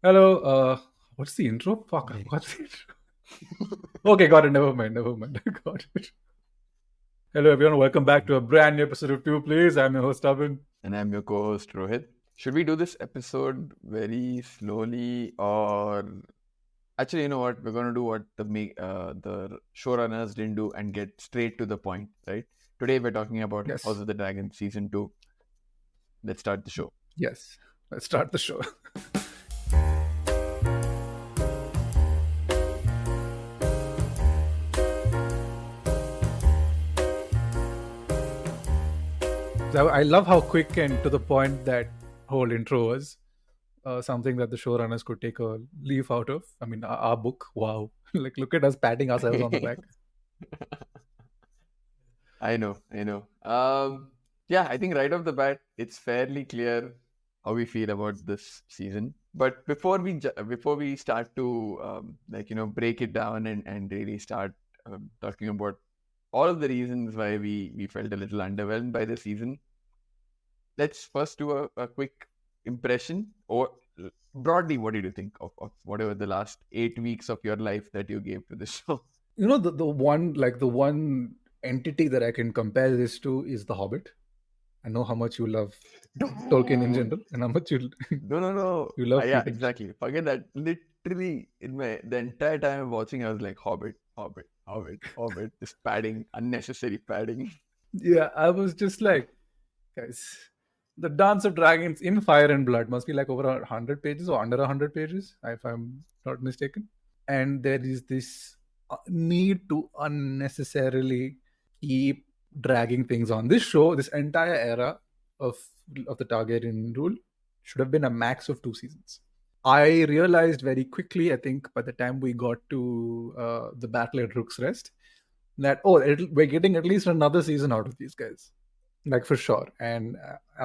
Hello, what's the intro? Fuck, I Hey. forgot the intro. Okay, got it. Never mind. Got it. Hello, everyone. Welcome back to a brand new episode of Two Please. I'm your host, Abhin. And I'm your co-host Rohit. Should we do this episode very slowly, or actually, you know what? We're gonna do what the showrunners didn't do and get straight to the point, right? Today we're talking about House Yes, of the Dragon season 2. Let's start the show. yes. Let's start the show. So I love how quick and to the point that whole intro was. Something that the showrunners could take a leaf out of. I mean, our book. Wow. Like, look at us patting ourselves on the back. I know. Yeah, I think right off the bat, it's fairly clear how we feel about this season. But before we start to break it down and really start talking about all of the reasons why we felt a little underwhelmed by the season, let's first do a quick impression, or broadly, what did you think of whatever the last 8 weeks of your life that you gave to the show? The one entity that I can compare this to is The Hobbit. I know how much you love Tolkien in Dude, general, and how much you no. you love Yeah, Peter. exactly. Forget that. Literally, the entire time I'm watching, I was like, Hobbit. This padding, unnecessary padding. Yeah, I was just like, guys, the Dance of Dragons in Fire and Blood must be like over 100 pages or under 100 pages, if I'm not mistaken. And there is this need to unnecessarily keep dragging things on. This show, this entire era of the Targaryen rule, should have been a max of 2 seasons. I realized very quickly, I think, by the time we got to the battle at Rook's Rest, that we're getting at least another season out of these guys, like for sure. And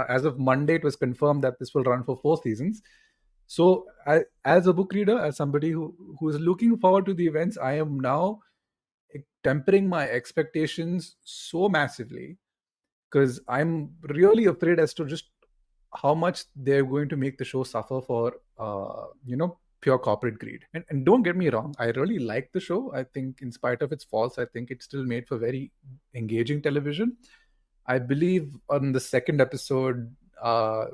as of Monday, it was confirmed that this will run for 4 seasons. So, as a book reader, as somebody who is looking forward to the events, I am now tempering my expectations so massively because I'm really afraid as to just how much they're going to make the show suffer for pure corporate greed. And don't get me wrong, I really like the show. I think in spite of its faults, I think it's still made for very engaging television. I believe on the second episode,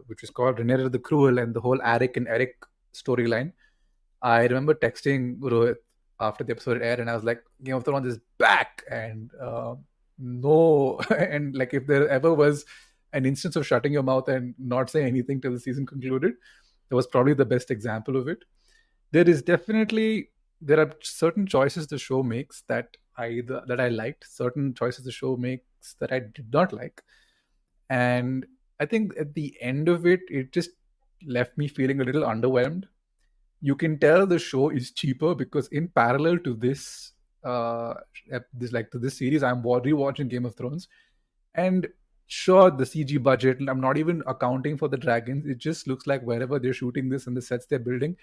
which is called Rhaenyra the Cruel, and the whole Arik and Eric storyline, I remember texting Rohit after the episode aired, and I was like, Game of Thrones is back. And no, and like if there ever was an instance of shutting your mouth and not saying anything till the season concluded, that was probably the best example of it. There are certain choices the show makes that I liked, certain choices the show makes that I did not like. And I think at the end of it, it just left me feeling a little underwhelmed. You can tell the show is cheaper because in parallel to uh to this series, I'm rewatching Game of Thrones. And sure, the CG budget, I'm not even accounting for the dragons. It just looks like wherever they're shooting this and the sets they're building,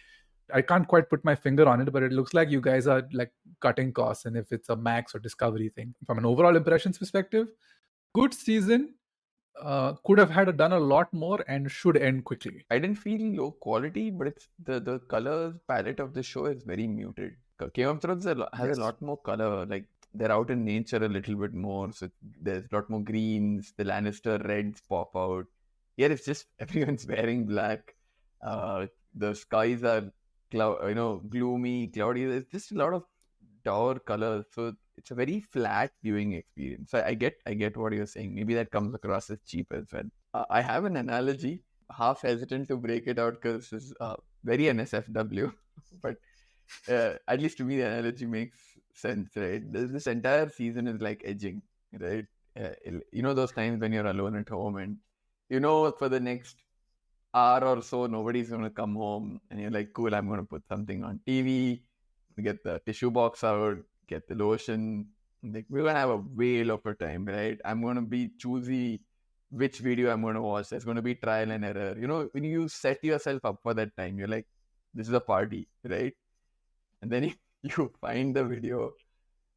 I can't quite put my finger on it, but it looks like you guys are like cutting costs. And if it's a Max or Discovery thing, from an overall impressions perspective, good season. Could have had done a lot more and should end quickly. I didn't feel low quality, but it's the color palette of the show is very muted. Game of Thrones has a Yes. lot more color. Like they're out in nature a little bit more, so there's a lot more greens. The Lannister reds pop out. Here it's just everyone's wearing black. The skies are gloomy, cloudy. There's just a lot of dour colors, so it's a very flat viewing experience. So I get what you're saying. Maybe that comes across as cheap as well. I have an analogy, half hesitant to break it out because it's very NSFW, but at least to me, the analogy makes sense, right? This entire season is like edging, right? Those times when you're alone at home and for the next hour or so, nobody's going to come home, and you're like, cool, I'm going to put something on TV, get the tissue box out, get the lotion. Like, we're going to have a whale of a time, right? I'm going to be choosy which video I'm going to watch. There's going to be trial and error. When you set yourself up for that time, you're like, this is a party, right? And then you find the video,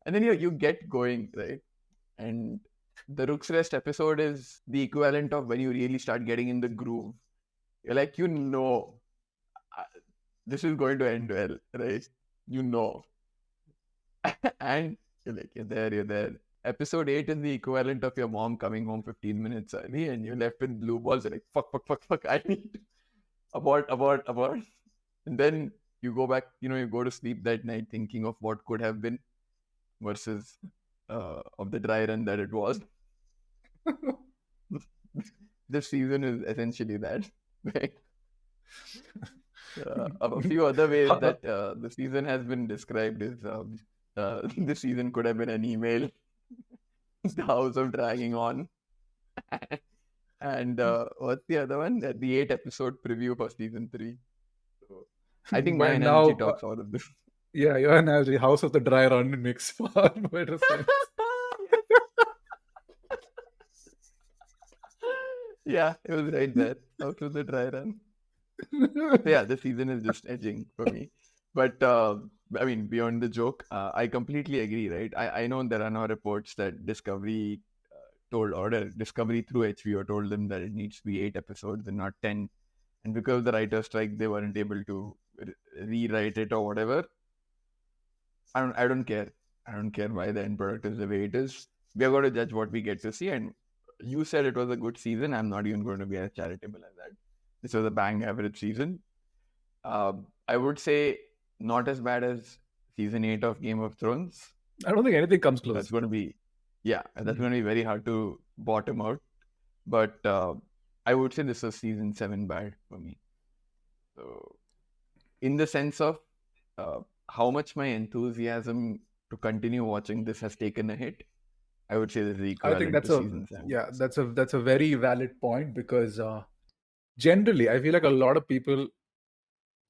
and then you get going, right? And the Rook's Rest episode is the equivalent of when you really start getting in the groove. You're like, uh, this is going to end well, right? You know. And you're like, you're there. Episode 8 is the equivalent of your mom coming home 15 minutes early and you're left with blue balls. You're like, fuck. I need abort. And then you go back, you go to sleep that night thinking of what could have been versus of the dry run that it was. This season is essentially that. Right? A few other ways that the season has been described is this season could have been an email. The House of Dragging On. And what's the other one? The 8-episode preview for season 3. So, I think my But analogy now, talks all of this. yeah, your analogy, House of the Dry Run, makes far better sense. Yeah, it was right there. Out of the dry run. So yeah, the season is just edging for me. But I mean, beyond the joke, I completely agree, right? I know there are now reports that Discovery Discovery through HBO told them that it needs to be 8 episodes and not 10. And because of the writer's strike, they weren't able to rewrite it or whatever. I don't care. I don't care why the end product is the way it is. We are going to judge what we get to see. And you said it was a good season. I'm not even going to be as charitable as that. This was a bang average season. I would say not as bad as season 8 of Game of Thrones. I don't think anything comes close. That's going to be, that's going to be very hard to bottom out. But I would say this was season 7 bad for me. So, in the sense of how much my enthusiasm to continue watching this has taken a hit, I would say this is equivalent I think that's to a season 7. yeah, that's a very valid point because generally I feel like a lot of people,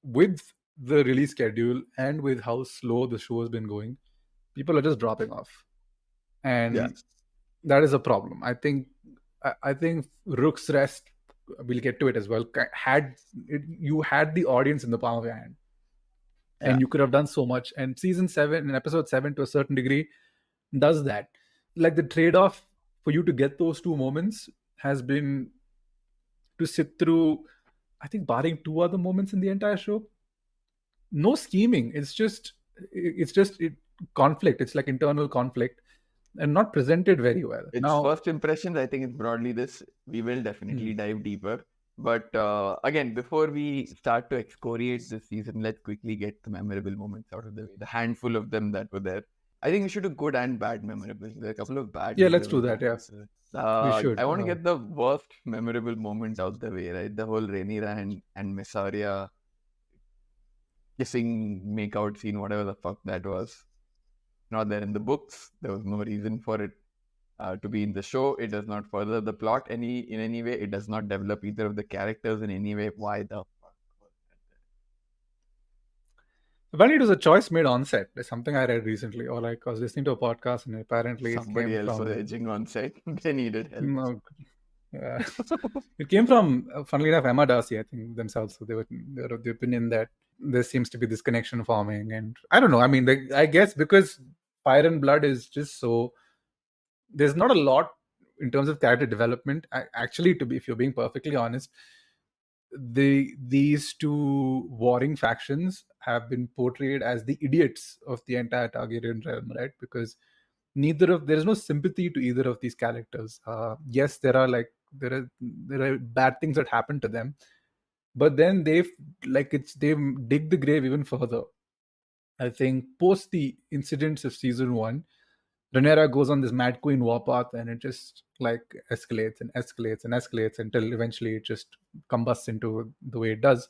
with the release schedule and with how slow the show has been going, people are just dropping off, and that is a problem. I think Rook's Rest, we'll get to it as well, you had the audience in the palm of your hand, and you could have done so much. And season 7 and episode 7 to a certain degree does that. Like, the trade-off for you to get those 2 moments has been to sit through, I think, barring 2 other moments in the entire show, no scheming. It's just conflict. It's like internal conflict and not presented very well. It's Now, first impressions, I think it's broadly this. We will definitely dive deeper. But again, before we start to excoriate this season, let's quickly get the memorable moments out of the way. The handful of them that were there. I think we should do good and bad memorable. There are a couple of bad. Yeah, let's do that. Yeah, we should. I want to get the worst memorable moment out the way, right? The whole Rhaenyra and Mysaria kissing, make-out scene, whatever the fuck that was. Not there in the books. There was no reason for it to be in the show. It does not further the plot in any way. It does not develop either of the characters in any way. Why the fuck was that there? Apparently, it was a choice made on set. That's something I read recently, or like I was listening to a podcast, and apparently somebody else was edging on set. They needed help. No, it came from, funnily enough, Emma Darcy, I think, themselves. So they were of the opinion that there seems to be this connection forming, and I don't know. I mean, I guess because Fire and Blood is just so, there's not a lot in terms of character development. Actually, if you're being perfectly honest, these 2 warring factions have been portrayed as the idiots of the entire Targaryen realm, right? Because there is no sympathy to either of these characters. Yes, there are bad things that happen to them, but then they dig the grave even further. I think post the incidents of season 1, Rhaenyra goes on this Mad Queen warpath, and it just like escalates and escalates and escalates until eventually it just combusts into the way it does.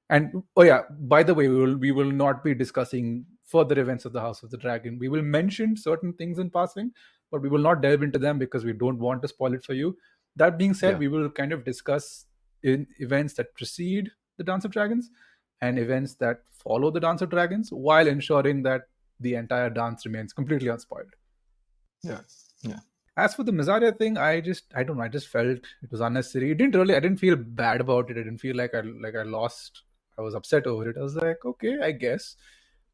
And oh yeah, by the way, we will not be discussing further events of the House of the Dragon. We will mention certain things in passing, but we will not delve into them because we don't want to spoil it for you. That being said, we will kind of discuss in events that precede the Dance of Dragons and events that follow the Dance of Dragons, while ensuring that the entire dance remains completely unspoiled. Yeah. As for the Mysaria thing, I don't know. I just felt it was unnecessary. I didn't feel bad about it. I didn't feel like I lost. I was upset over it. I was like, okay, I guess.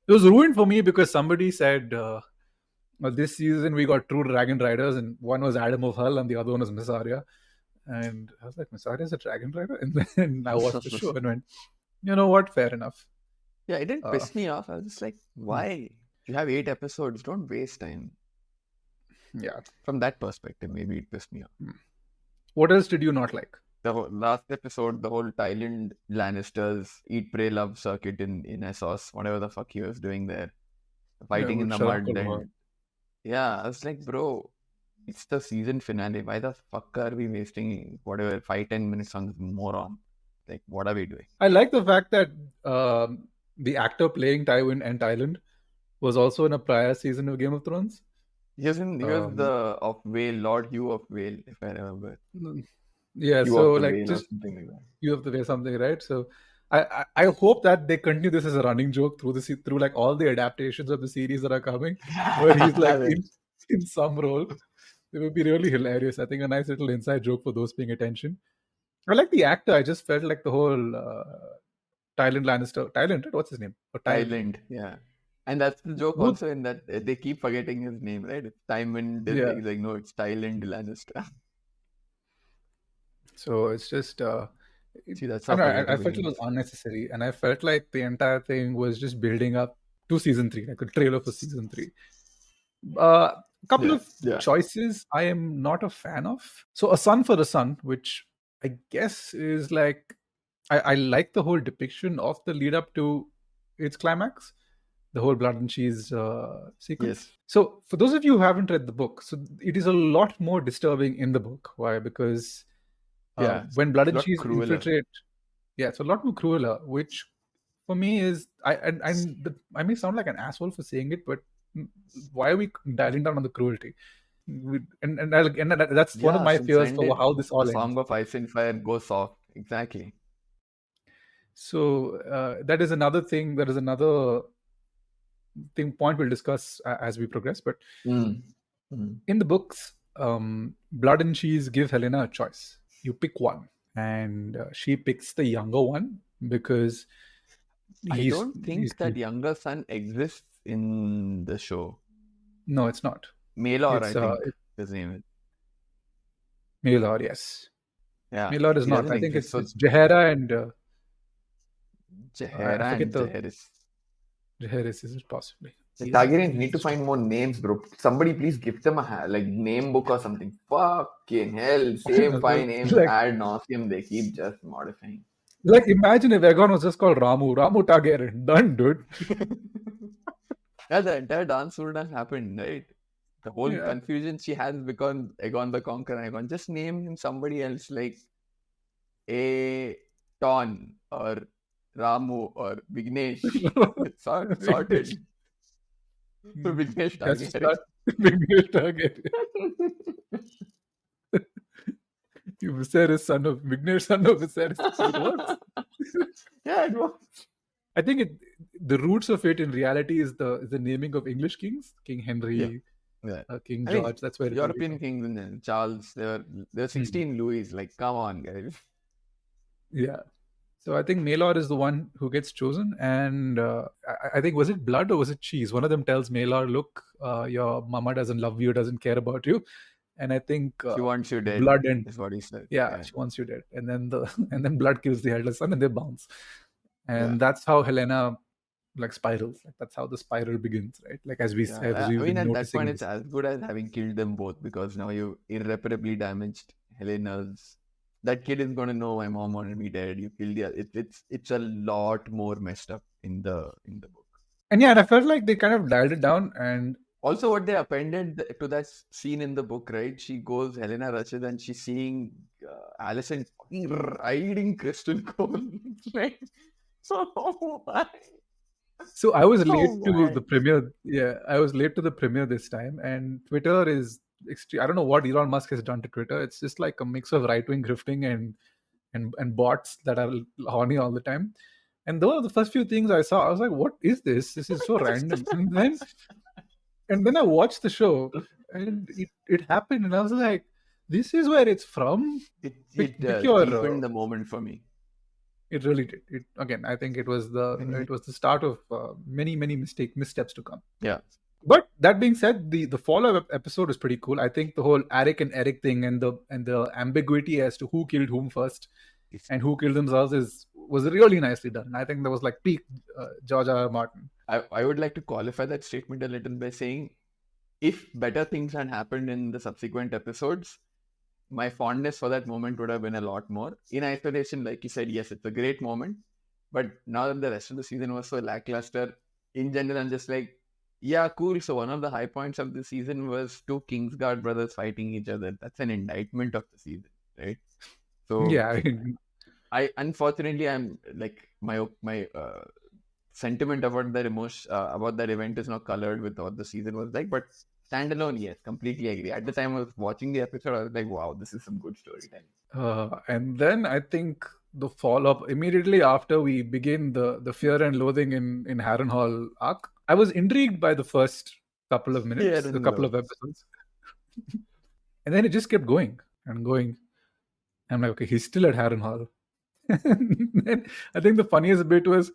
It was ruined for me because somebody said, well, this season we got 2 dragon riders, and one was Adam of Hull and the other one was Mysaria. And I was like, Mysaria is a dragon rider? And then I watched the show and went, you know what? Fair enough. Yeah, it didn't Uh, piss me off. I was just like, why? You have 8 episodes. Don't waste time. yeah. From that perspective, maybe it pissed me off. What else did you not like? The last episode, the whole Thailand Lannisters eat, pray, love circuit in Essos, whatever the fuck he was doing there, Yeah, fighting in with the Sharak mud. Kulwar. And yeah, I was like, bro, it's the season finale. Why the fuck are we wasting whatever 5-10 minutes on this moron? Like, what are we doing? I like the fact that the actor playing Tywin and Thailand was also in a prior season of Game of Thrones. He was the Um, of Whale, Lord Hugh of Whale, if I remember. yeah, Hugh so of the like Whale or just something like that. you have to say something, right? So I hope that they continue this as a running joke through through like all the adaptations of the series that are coming, where he's like in some role. It would be really hilarious. I think a nice little inside joke for those paying attention. I like the actor. I just felt like the whole Thailand Lannister, Thailand, right? What's his name? Or Thailand, yeah. And that's the joke Who? also in that they keep forgetting his name, right? It's Tywin, Yeah. he's like, no, it's Thailand Lannister. So it's just, See, that's I how don't know. I forgettable felt he it was is. unnecessary, and I felt like the entire thing was just building up to season 3, like a trailer for season 3. A couple Yeah, of yeah. choices I am not a fan of. So, A Son for a Son, which I guess is like, I like the whole depiction of the lead up to its climax, the whole blood and cheese sequence. Yes. So, for those of you who haven't read the book, so it is a lot more disturbing in the book. Why? Because Yeah. when blood It's a and lot cheese crueler. infiltrate, yeah, it's a lot more crueler. Which for me is I may sound like an asshole for saying it, but why are we dialing down on the cruelty? That's one of Yeah, my since fears when for did how this A all ends. Song of Ice and Fire go soft? Exactly. So that is another thing. That is another point we'll discuss as we progress. But Mm. Mm. in the books, blood and cheese give Helena a choice. You pick one, and she picks the younger one because I he's don't he's think that younger son exists in the show. no, it's not. Malor, I It's think his name is. Maelor, yes. Yeah, Maelor is he not. doesn't I think exist. it's So Jaehaera and I Jaehaera forget and the Jaehaerys. Jaehaerys, is it possibly? The Yeah, Targaryens need to find more names, bro. Somebody please give them a like name book or something. Fucking hell, same five names like ad nauseum. They keep just modifying. imagine if Aegon was just called Ramu Targaryen. Done, dude. Yeah, the entire dance would have happened, right? The whole Yeah. confusion she has because Aegon the Conqueror. Aegon, just name him somebody else like A Ton or Ramu or Vignesh. It's sorted. Vignesh Has to Targaryen. start Vignesh Targaryen. You Viserys, son of Vignesh, son of Viserys. It works. Yeah, it was. I think the roots of it in reality is the naming of English kings, King Yeah. Henry, Yeah. King I mean, George. That's where it really European comes. kings and then Charles, there were 16 Louis. Like, come on, guys. Yeah. So I think Maelor is the one who gets chosen, and I think was it blood or was it cheese? One of them tells Maelor, "Look, your mama doesn't love you, doesn't care about you," and I think She wants you dead, blood and is what he said. yeah, Yeah. she wants you dead, and then and then blood kills the eldest son, and they bounce, Yeah. and that's how Helena like spirals. Like that's how the spiral begins, right? Like as Yeah. we've I mean, been at that noticing. point, it's as good as having killed them both because now you irreparably damaged Helena's. That kid is gonna know my mom wanted me dead. You killed the. It's a lot more messed up in the book. And yeah, and I felt like they kind of dialed it down, and Also, what they appended to that scene in the book, right? She goes, Helena rushes, and she's seeing Alicent fucking riding Kristen Cole. Right? So why? so I was So late to why? the premiere. Yeah, I was late to the premiere this time, and Twitter is extreme. I don't know what Elon Musk has done to Twitter. It's just like a mix of right wing grifting and bots that are horny all the time. And those are the first few things I saw. I was like, "What is this? This is so random." And then I watched the show, and it happened, and I was like, "This is where it's from." Pick your Cheapened the moment for me. It really did. It again. I think it was the start of many missteps to come. Yeah. But that being said, the follow-up episode is pretty cool. I think the whole Eric and Eric thing and the ambiguity as to who killed whom first and who killed themselves was really nicely done. I think that was like peak George R. R. Martin. I would like to qualify that statement a little by saying if better things had happened in the subsequent episodes, my fondness for that moment would have been a lot more. In isolation, like you said, yes, it's a great moment. But now that the rest of the season was so lackluster, in general, I'm just like, yeah, cool. So one of the high points of the season was two Kingsguard brothers fighting each other. That's an indictment of the season, right? So Yeah, I mean, I unfortunately I'm like my sentiment about that emotion about that event is not colored with what the season was like. But standalone, yes, completely agree. At the time I was watching the episode, I was like, wow, this is some good storytelling. and then I think the follow up immediately after we begin the Fear and Loathing in Harrenhal arc. I was intrigued by the first couple of Fear minutes, a and couple of love. episodes, and then it just kept going and going. I'm like, okay, he's still at Harrenhal. And I think the funniest bit was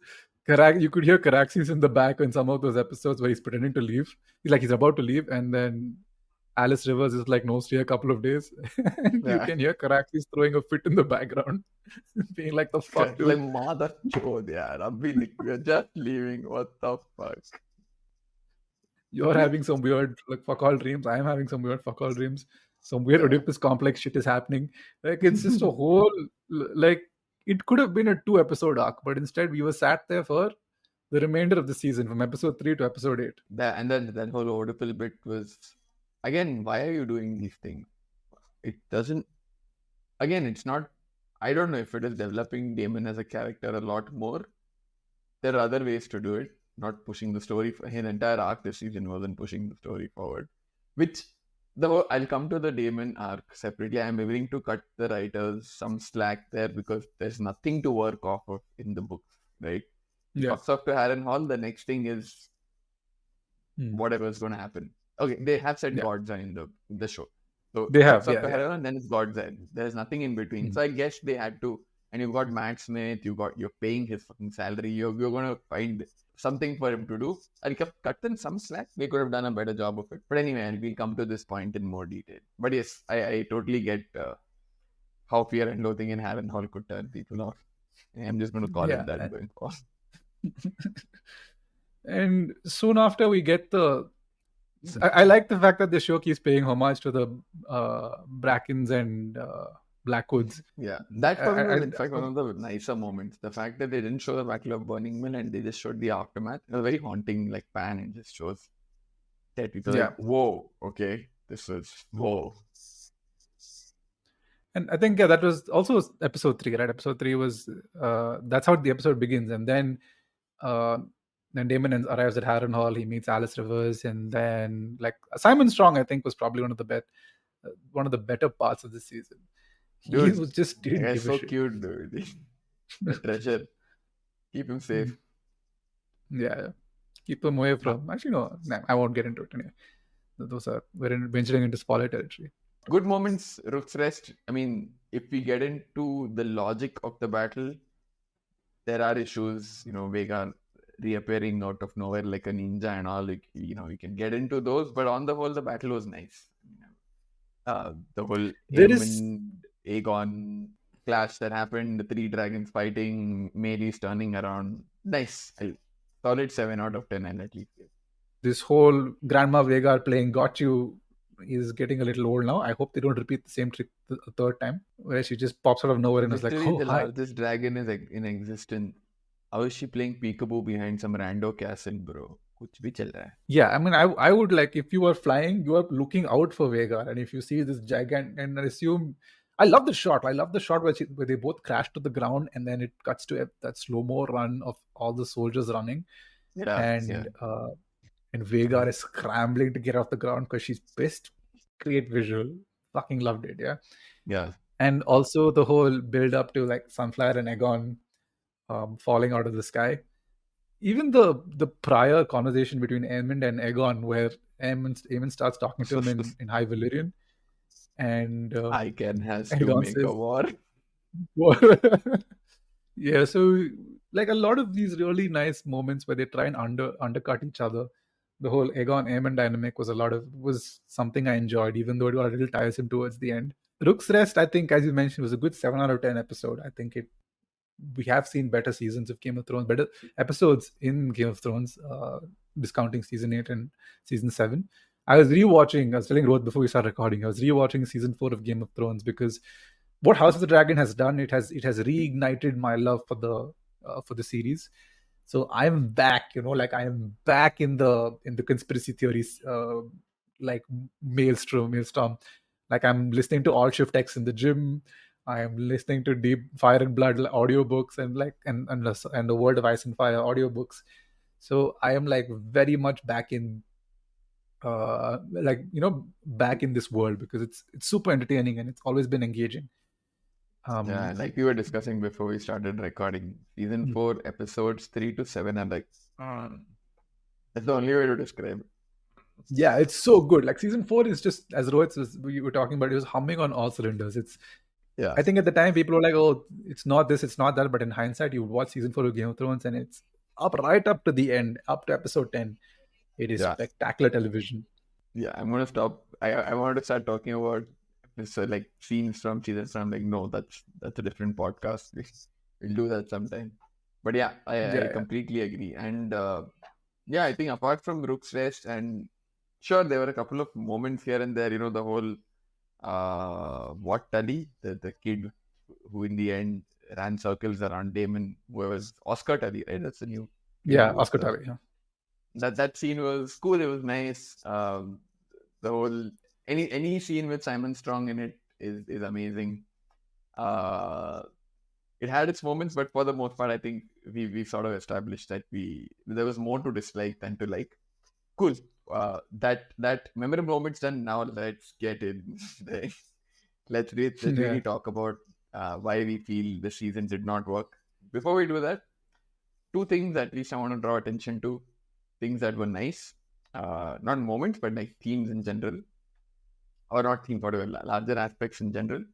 you could hear Caraxes in the back in some of those episodes where he's pretending to leave. He's about to leave, and then Alice Rivers is like, no, stay a couple of days. And you Yeah. can hear Caraxes throwing a fit in the background, being like, the fuck, dude. Like mother chod, yeah. Abhi, like, we're just leaving. What the fuck? You're having some weird, like, fuck all dreams. I'm having some weird fuck all dreams. Some weird Yeah. Oedipus complex shit is happening. Like, it's just a whole, like, it could have been a 2-episode arc, but instead we were sat there for the remainder of the season from episode 3 to episode 8. And then that whole audible bit was, again, why are you doing these things? It doesn't, again, it's not, I don't know if it is developing Damon as a character a lot more. There are other ways to do it, not pushing the story. His entire arc this season wasn't pushing the story forward, which I'll come to the Damon arc separately. I'm willing to cut the writers some slack there because there's nothing to work off of in the books, right? Yeah. Fucks up to Harrenhal, the next thing is whatever's going to happen. Okay, they have said God's Eye in the show. So they have, fucks up to Harrenhal, and then it's God's Eye. There's nothing in between. So I guess they had to, and you've got Matt Smith, you're paying his fucking salary, you're going to find something for him to do. I'll cut them some slack. They could have done a better job of it. But anyway, we'll come to this point in more detail. But yes, I totally get how Fear and Loathing in Harrenhal could turn people off. I'm just going to call it that going forward. And soon after we get I like the fact that the show keeps paying homage to the Brackens and Blackwoods. Yeah, that for me was in fact one of the nicer moments. The fact that they didn't show the Battle of Burning Mill and they just showed the aftermath. It was very haunting, like pan, and just shows dead people. Like, whoa, okay, this was whoa. And I think that was also episode 3, right? Episode 3 was that's how the episode begins, and then Damon arrives at Harrenhal. He meets Alice Rivers, and then like Simon Strong, I think, was probably one of the better parts of the season. Dude, he was just he's so cute, dude. The treasure. Keep him safe. Yeah, keep him away from. Actually, no, I won't get into it anyway. We're venturing into spoiler territory. Good moments, Rook's Rest. I mean, if we get into the logic of the battle, there are issues. Vega reappearing out of nowhere like a ninja and all. Like, you can get into those, but on the whole, the battle was nice. The whole Aegon clash that happened, the 3 dragons fighting, Mary's turning around. Nice. Solid 7 out of 10, I'll at least give. This whole Grandma Vhagar playing Got You is getting a little old now. I hope they don't repeat the same trick the third time, where she just pops out of nowhere and is like, oh, the hi. largest dragon is in existence. How is she playing peekaboo behind some rando castle, bro? Kuch bhi chal raha hai. Yeah, I mean, I would like, if you are flying, you are looking out for Vhagar, and if you see this giant, and I assume, I love the shot. I love the shot where they both crash to the ground, and then it cuts to that slow-mo run of all the soldiers running, and Vhagar is scrambling to get off the ground because she's pissed. Great visual. Fucking loved it, yeah. Yeah. And also the whole build up to like Sunflower and Aegon falling out of the sky. Even the prior conversation between Aemond and Aegon, where Aemond starts talking to him in High Valyrian, and Ican has to make a war. Yeah, so like a lot of these really nice moments where they try and undercut each other. The whole Aegon-Aemond dynamic was something I enjoyed, even though it got a little tiresome towards the end. Rook's Rest, I think, as you mentioned, was a good 7 out of 10 episode. I think it we have seen better seasons of Game of Thrones, better episodes in Game of Thrones, discounting season 8 and season 7. I was telling Rohit before we started recording, I was rewatching season 4 of Game of Thrones because what House of the Dragon has done, it has reignited my love for the series. So I'm back, like I am back in the conspiracy theories, like maelstrom. Like I'm listening to All Shift X in the gym. I am listening to Deep Fire and Blood audiobooks and the World of Ice and Fire audiobooks. So I am like very much back in back in this world because it's super entertaining and it's always been engaging. Yeah, Um like we were discussing before we started recording, season 4, episodes 3 to 7 are like, that's the only way to describe it. yeah, it's so good. Like season 4 is just, as Rohit was we were talking about, it was humming on all cylinders. Yeah. I think at the time people were like, "Oh, it's not this, it's not that." But in hindsight, you would watch season 4 of Game of Thrones, and it's right up to the end, up to episode 10. It is Yeah. spectacular television. Yeah, I'm gonna stop. I wanted to start talking about this like scenes from seasons. I'm like, no, that's a different podcast. We'll do that sometime. But yeah, I Yeah, completely agree. And yeah, I think apart from Rook's Rest, and sure, there were a couple of moments here and there. The whole what Tully, the kid who in the end ran circles around Damon, who was Oscar Tully, right? That's the new kid yeah. who was Oscar Tavi. Yeah. that scene was cool. It was nice. The whole any scene with Simon Strong in it is amazing. Uh, it had its moments, but for the most part, I think we sort of established that there was more to dislike than to like. Cool. That memorable moments done. Now let's get in. let's Yeah. really talk about why we feel the season did not work. Before we do that, two things at least I want to draw attention to. Things that were nice, not moments, but like themes in general, or not themes, whatever, larger aspects in general.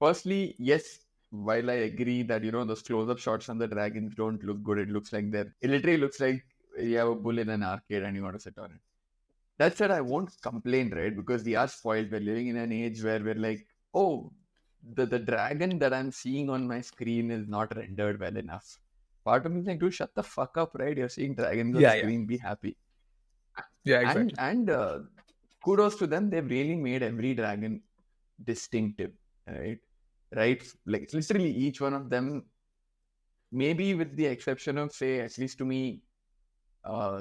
Firstly, yes, while I agree that those close-up shots on the dragons don't look good, it literally looks like you have a bull in an arcade and you want to sit on it. That said, I won't complain, right? Because we are spoiled. We're living in an age where we're like, oh, the dragon that I'm seeing on my screen is not rendered well enough. Part of me is like, dude, shut the fuck up, right? You're seeing dragons on Yeah, yeah. screen, be happy. Yeah, And exactly. kudos to them, they've really made every dragon distinctive, right? Right? Like it's literally each one of them, maybe with the exception of, say, at least to me,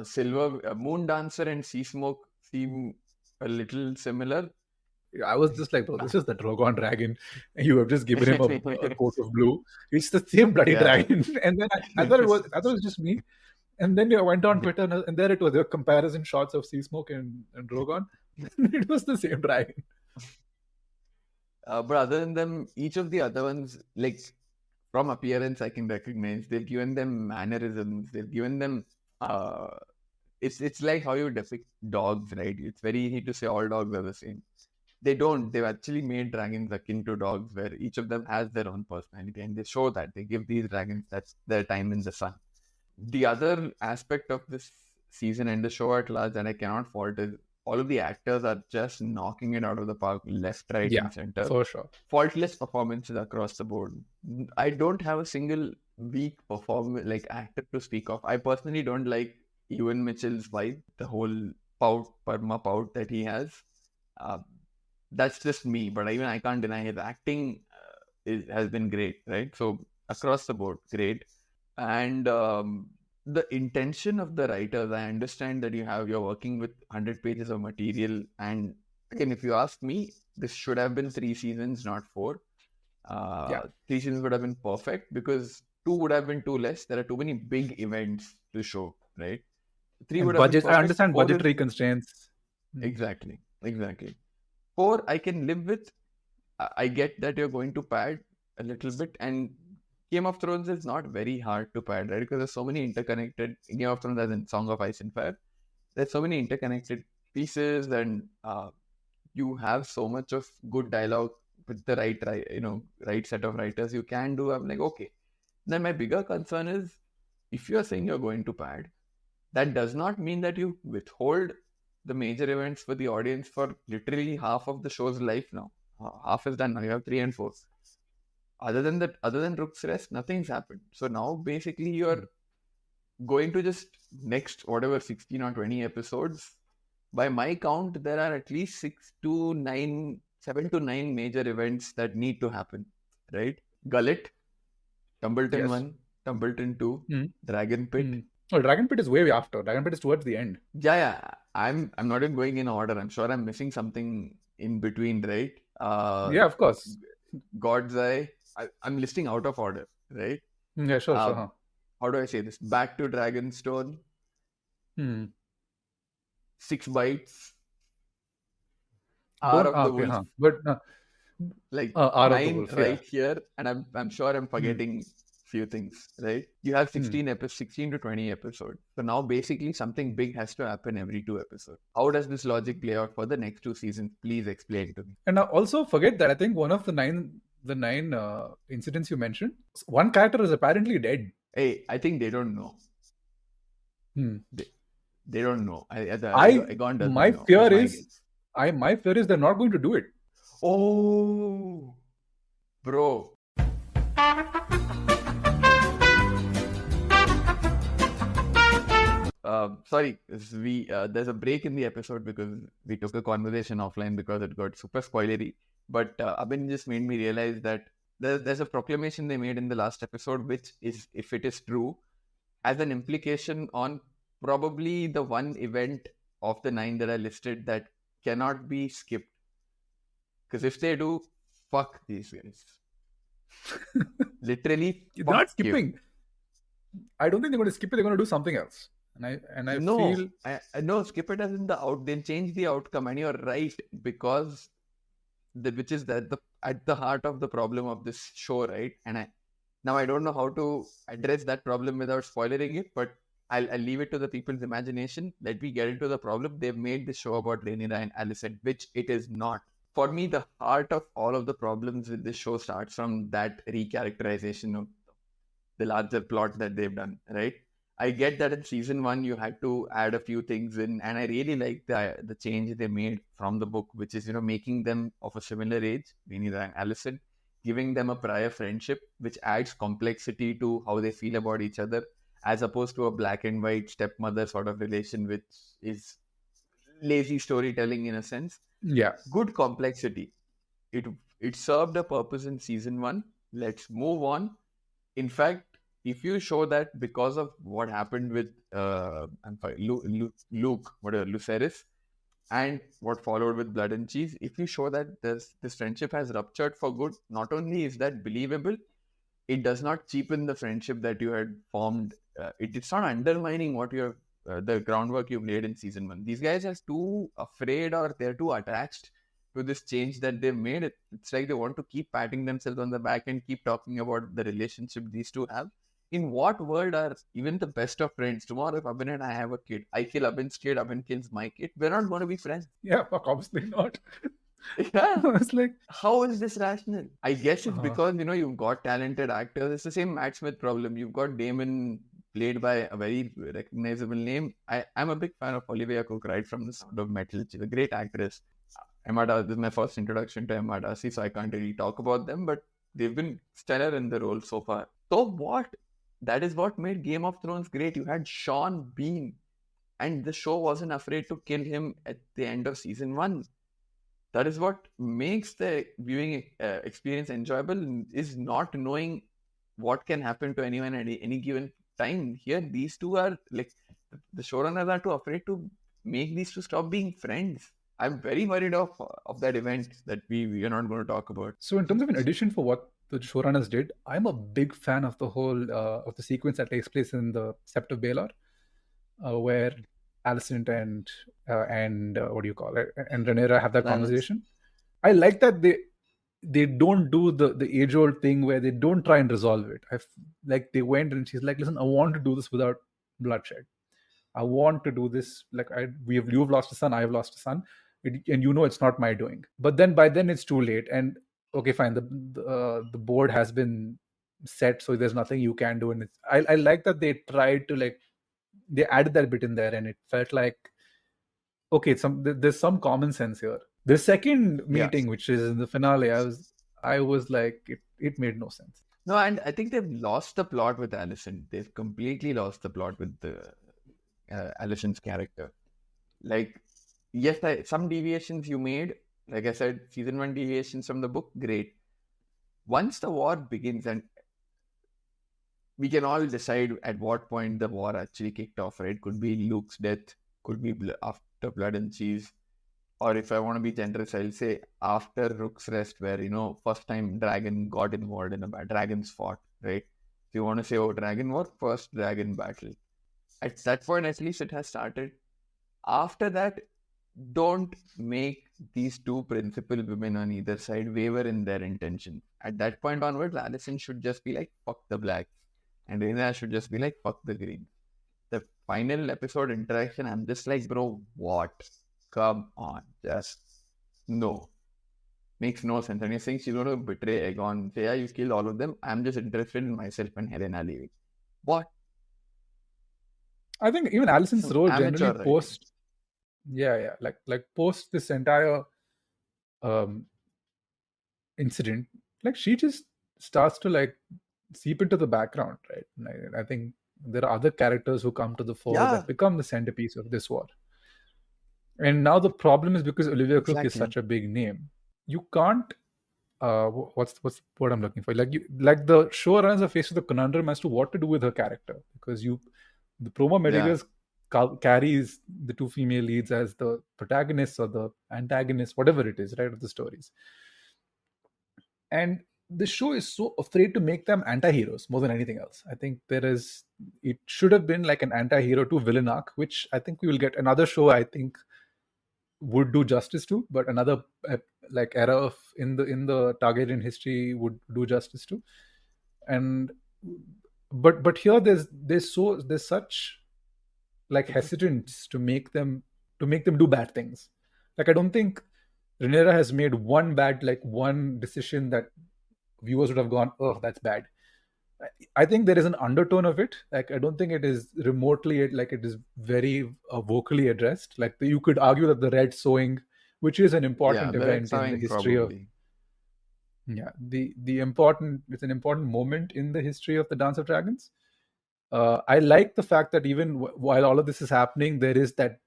Silver Moon Dancer and Sea Smoke seem a little similar. I was just like, bro, this is the Drogon dragon. And you have just given him a coat of blue. It's the same bloody Yeah. dragon. And then I thought it was just me. And then I went on Twitter and there it was. There were comparison shots of Sea Smoke and Drogon. It was the same dragon. But other than them, each of the other ones, like from appearance, I can recognize. They've given them mannerisms. They've given them. It's like how you depict dogs, right? It's very easy to say all dogs are the same. They don't. They've actually made dragons akin to dogs, where each of them has their own personality, and they show that. They give these dragons that's their time in the sun. The other aspect of this season and the show at large that I cannot fault is all of the actors are just knocking it out of the park, left, right, Yeah, and center. for sure. Faultless performances across the board. I don't have a single weak actor to speak of. I personally don't like Ewan Mitchell's vibe, the whole perma pout that he has. That's just me, but even I can't deny his acting has been great, right? So across the board, great. And the intention of the writers, I understand that you're working with 100 pages of material, and again, if you ask me, this should have been 3 seasons, not 4. Yeah. 3 seasons would have been perfect because 2 would have been too less. There are too many big events to show, right? 3 And would have been budget, I perfect. understand 4 is budgetary constraints. exactly. 4 I can live with. I get that you're going to pad a little bit, and Game of Thrones is not very hard to pad, right? Because there's so many interconnected Game of Thrones as in Song of Ice and Fire. There's so many interconnected pieces, and you have so much of good dialogue with the right set of writers. You can do. I'm like, okay. Then my bigger concern is if you're saying you're going to pad, that does not mean that you withhold the major events for the audience for literally half of the show's life now. Half is done now. You have 3 and 4. Other than that, other than Rook's Rest, nothing's happened. So now basically you're going to just next whatever 16 or 20 episodes. By my count, there are at least 7 to 9 major events that need to happen, right? Gullet, Tumbleton Yes. 1, Tumbleton 2, Mm. Dragon Pit. Oh, Dragon Pit is way after. Dragon Pit is towards the end. Yeah. I'm not even going in order. I'm sure I'm missing something in between, right? Yeah, of course. God's Eye. I'm listing out of order, right? Yeah, sure. Huh. How do I say this? Back to Dragonstone. 6 Bites. Hour of the Wolf. But like Hour 9 of the Wolf, right here, and I'm sure I'm forgetting few things, right? You have 16 to 20 episodes. So now basically something big has to happen every 2 episodes. How does this logic play out for the next 2 seasons? Please explain to me. And also forget that I think one of the nine incidents you mentioned, one character is apparently dead. Hey, I think they don't know. They don't know. My fear is they're not going to do it. Oh, bro. Sorry, there's a break in the episode because we took a conversation offline because it got super spoilery. But Abhin just made me realize that there's a proclamation they made in the last episode, which is, if it is true, has an implication on probably the one event of the 9 that I listed that cannot be skipped. Because if they do, fuck these guys. Literally, they're not skipping. I don't think they're going to skip it. They're going to do something else. And I feel no, skip it as in the out. Then change the outcome, and you're right, because which is at the heart of the problem of this show, right? And I don't know how to address that problem without spoiling it, but I'll leave it to the people's imagination. Let me get into the problem. They've made this show about Rhaenyra and Alicent, which it is not. For me, the heart of all of the problems with this show starts from that recharacterization of the larger plot that they've done, right? I get that in season 1 you had to add a few things in, and I really like the change they made from the book, which is, making them of a similar age, Rhaenyra and Alicent, giving them a prior friendship, which adds complexity to how they feel about each other, as opposed to a black and white stepmother sort of relation, which is lazy storytelling in a sense. Yeah, good complexity. It served a purpose in season 1. Let's move on. In fact, if you show that because of what happened with Lucerys, and what followed with Blood and Cheese, if you show that this friendship has ruptured for good, not only is that believable, it does not cheapen the friendship that you had formed. It's not undermining what you have, the groundwork you've laid in season 1. These guys are too afraid, or they're too attached to this change that they've made. It's like they want to keep patting themselves on the back and keep talking about the relationship these two have. In what world are even the best of friends? Tomorrow, if Abhin and I have a kid, I kill Abhin's kid, Abhin kills my kid, we're not going to be friends. Yeah, obviously not. Yeah. It's like, how is this rational? I guess it's because, you've got talented actors. It's the same Matt Smith problem. You've got Damon, played by a very recognizable name. I'm a big fan of Olivia Cook, right from The Sound of Metal. She's a great actress. This is my first introduction to Emma Darcy, so I can't really talk about them, but they've been stellar in the role so far. So what? That is what made Game of Thrones great. You had Sean Bean, and the show wasn't afraid to kill him at the end of season 1. That is what makes the viewing experience enjoyable, is not knowing what can happen to anyone at any given time. Here, these two are like, the showrunners are too afraid to make these two stop being friends. I'm very worried of that event that we are not going to talk about. So in terms of an addition for what the showrunners did, I'm a big fan of the whole of the sequence that takes place in the Sept of Baelor, where Alicent and what do you call it, and Rhaenyra have that conversation. I like that they don't do the age old thing where they don't try and resolve it. Like they went and she's like, listen, I want to do this without bloodshed. I want to do this like you've lost a son, I've lost a son, and it's not my doing. But then by then it's too late, and okay, fine. The board has been set, so there's nothing you can do. And I like that they tried to they added that bit in there, and it felt like, okay, there's some common sense here. The second meeting, which is in the finale, I was like, it made no sense. No, and I think they've lost the plot with Allison. They've completely lost the plot with the Allison's character. Like, yes, some deviations you made. Like I said, season 1 deviations from the book, great. Once the war begins, and we can all decide at what point the war actually kicked off, right? Could be Luke's death, could be after Blood and Cheese, or if I want to be generous, I'll say after Rook's Rest, where, first time dragon got involved in a battle, dragons fought, right? If you want to say, oh, dragon war, first dragon battle. At that point, at least it has started. After that, don't make these two principal women on either side waver in their intention. At that point onwards, Allison should just be like, fuck the blacks. And Rhaena should just be like, fuck the green. The final episode interaction, I'm just like, bro, what? Come on. Just no. Makes no sense. And you're saying she's going to betray Aegon. Say, yeah, you killed all of them. I'm just interested in myself and Helena leaving. What? I think even Allison's Some role amateur generally writing. post, like post this entire incident, like she just starts to like seep into the background, right? And I think there are other characters who come to the fore Yeah. that become the centerpiece of this war. And now the problem is because Olivia Cook is Exactly. such a big name, you can't. What's the word I'm looking for? Like the showrunners are faced with a conundrum as to what to do with her character, because the promo materials carries the two female leads as the protagonists or the antagonists, whatever it is, right, of the stories. And the show is so afraid to make them anti-heroes more than anything else. I think it should have been like an anti-hero to villain arc, which I think we will get another show, I think, would do justice to, but another like era of in the Targaryen history would do justice to. And but here there's such like hesitance to make them do bad things. Like I don't think Rhaenyra has made one decision that viewers would have gone, oh, that's bad. I think there is an undertone of it. Like I don't think it is remotely like it is very vocally addressed. Like you could argue that the red sowing, which is an important event in the history probably. it's an important moment in the history of the Dance of Dragons. I like the fact that even while all of this is happening, there is that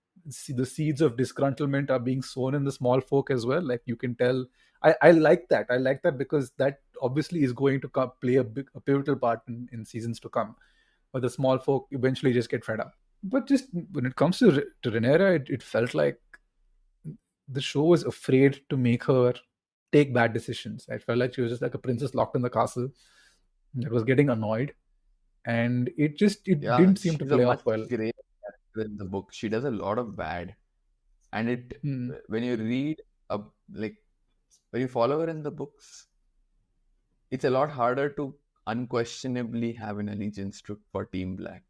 the seeds of disgruntlement are being sown in the small folk as well. Like you can tell. I like that. I like that because that obviously is going to play a pivotal part in seasons to come, where the small folk eventually just get fed up. But just when it comes to Rhaenyra, it felt like the show was afraid to make her take bad decisions. I felt like she was just like a princess locked in the castle that was getting annoyed, and it didn't seem to play off well. Great in the book, she does a lot of bad, and when you read when you follow her in the books, it's a lot harder to unquestionably have an allegiance for Team Black.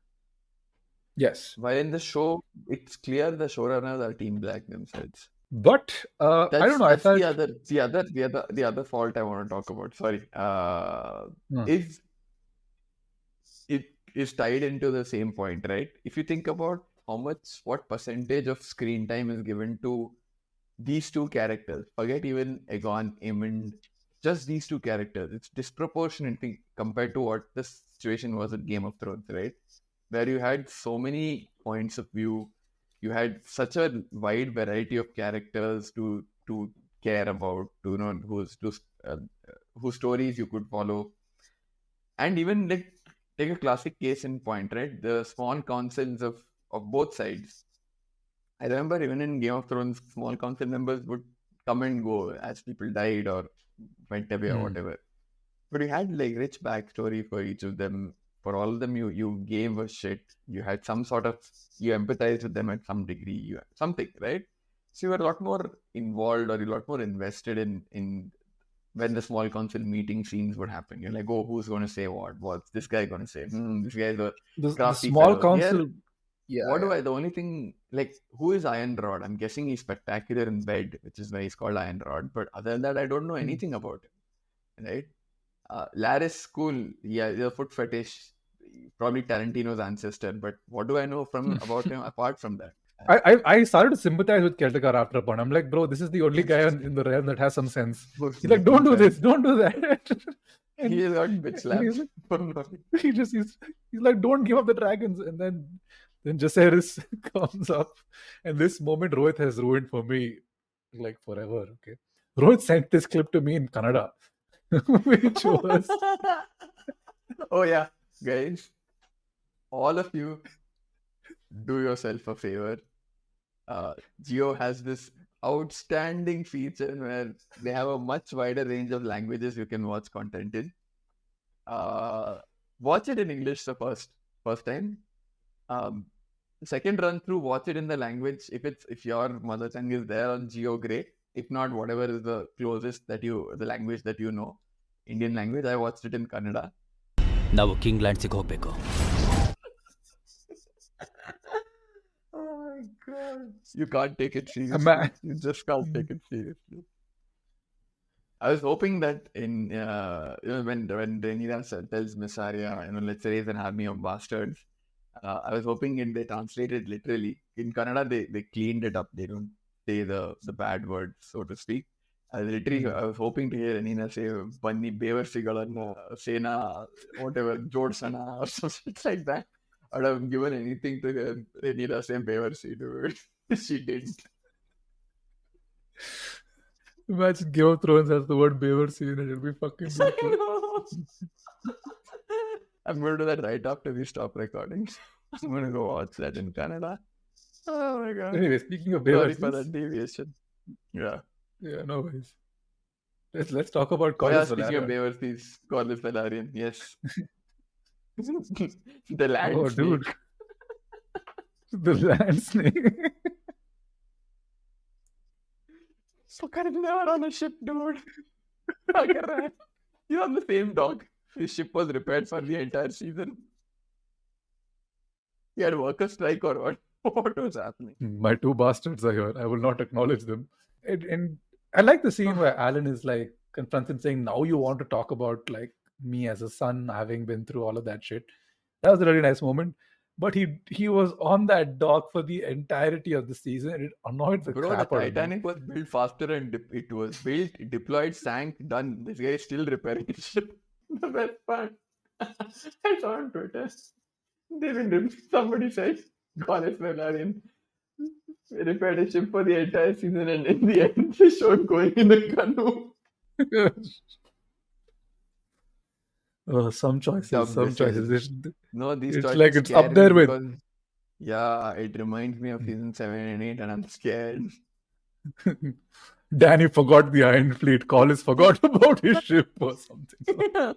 Yes. While in the show, it's clear the showrunners are Team Black themselves. But I don't know. That's the other fault I want to talk about. Sorry, is tied into the same point, right? If you think about what percentage of screen time is given to these two characters, forget even Aegon, Aemond, just these two characters, it's disproportionately compared to what the situation was at Game of Thrones, right? Where you had so many points of view, you had such a wide variety of characters to care about, to know whose stories you could follow, and even like take a classic case in point, right? The small councils of both sides. I remember even in Game of Thrones, small council members would come and go as people died or went away or whatever. But you had like rich backstory for each of them. For all of them, you gave a shit. You had some sort of, you empathized with them at some degree, something, right? So you were a lot more involved, or a lot more invested in when the small council meeting scenes would happen. You're like, oh, who's going to say what? What's this guy going to say? This guy's the small council. The only thing, like, who is Iron Rod? I'm guessing he's spectacular in bed, which is why he's called Iron Rod. But other than that, I don't know anything about him, right? Laris, cool. Yeah, the foot fetish, probably Tarantino's ancestor. But what do I know about him apart from that? I started to sympathize with Keltakar after a point. I'm like, bro, this is the only guy in the realm that has some sense. He's like, don't do this, don't do that. And, He got bitch and slapped he's like, for nothing. he's like, don't give up the dragons. And then Jacaerys comes up, and this moment Rohit has ruined for me, like forever. Okay, Rohit sent this clip to me in Kannada, which was Oh yeah, guys, all of you, do yourself a favor. Geo has this outstanding feature where they have a much wider range of languages you can watch content in. Watch it in English the first time. Second run through, watch it in the language. If your mother tongue is there on Geo, great. If not, whatever is the closest the language that you know, Indian language. I watched it in Kannada. ನಾವು king ಲ್ಯಾಂಡ್ಸಿಗೆ ಹೋಗಬೇಕು. Oh my god! You can't take it seriously. man. You just can't take it seriously. I was hoping that in when Rhaenyra tells Missaria, let's raise an army of bastards. I was hoping they translated literally. In Kannada, they cleaned it up. They don't say the bad words, so to speak. I was hoping to hear Rhaenyra say "Banni bevarsigalanna sena whatever jodsana" or something like that. I would have given anything to hear Rhaenyra say bevarsi, dude. She didn't. Imagine Game of Thrones has the word beaver scene, and it'll be fucking brutal. I'm going to do that right after we stop recording. I'm going to go watch that in Canada. Oh my god. Anyway, speaking of beaver Sorry for scenes, that deviation. Yeah. yeah, no worries. Let's talk about Oh yeah, Corlys speaking of Velaryon. Beaverseas, Corlys Velaryon, yes. The land Oh, snake. dude. The land snake. Fucker is never on a ship, dude. You're on the same dock. His ship was repaired for the entire season. He had worker strike or what? What was happening? My two bastards are here. I will not acknowledge them. And I like the scene where Alan is like confronts him saying, now you want to talk about like me as a son having been through all of that shit. That was a really nice moment. But he was on that dock for the entirety of the season, and it annoyed the Bro, the crap out of me. Titanic was built faster and it was built, deployed, sank, done. This guy is still repairing the ship. The best part. I saw on Twitter. Somebody said, Corlys Velaryon repaired a ship for the entire season, and in the end, they showed going in a canoe. Some choices, Dumb some choices. decisions. No, these It's choices like it's scare up there me with. because, yeah, it reminds me of season 7 and 8, and I'm scared. Danny forgot the Iron Fleet. Corlys forgot about his ship or something.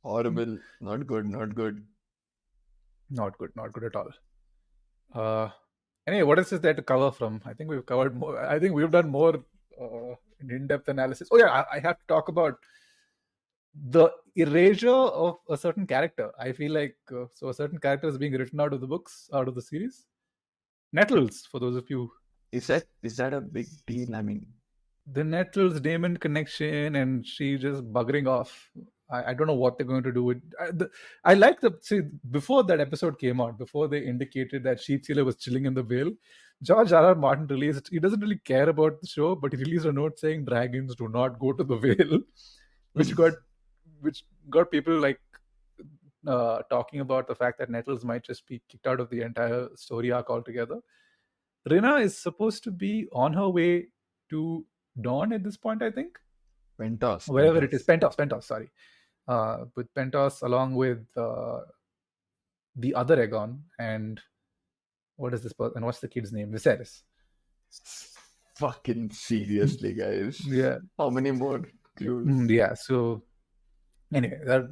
Horrible. Not good, not good. Not good at all. Anyway, what else is there to cover from? I think we've covered more. I think we've done more in-depth analysis. Oh yeah, I have to talk about the erasure of a certain character. I feel like so a certain character is being written out of the books, out of the series. Nettles, for those of you. Is that a big deal? I mean, The Nettles Damon connection, and she just buggering off. I don't know what they're going to do with. I like before that episode came out, before they indicated that Sheepsealer was chilling in the Vale, George R. R. Martin released. He doesn't really care about the show, but he released a note saying dragons do not go to the Vale, which got people like talking about the fact that Nettles might just be kicked out of the entire story arc altogether. Rhaena is supposed to be on her way to Dawn at this point, I think. Pentos. Wherever it is. Pentos, sorry. With Pentos along with the other Aegon and what is this person? And what's the kid's name? Viserys. Fucking seriously, guys. Yeah. How many more clues? Yeah. So anyway, there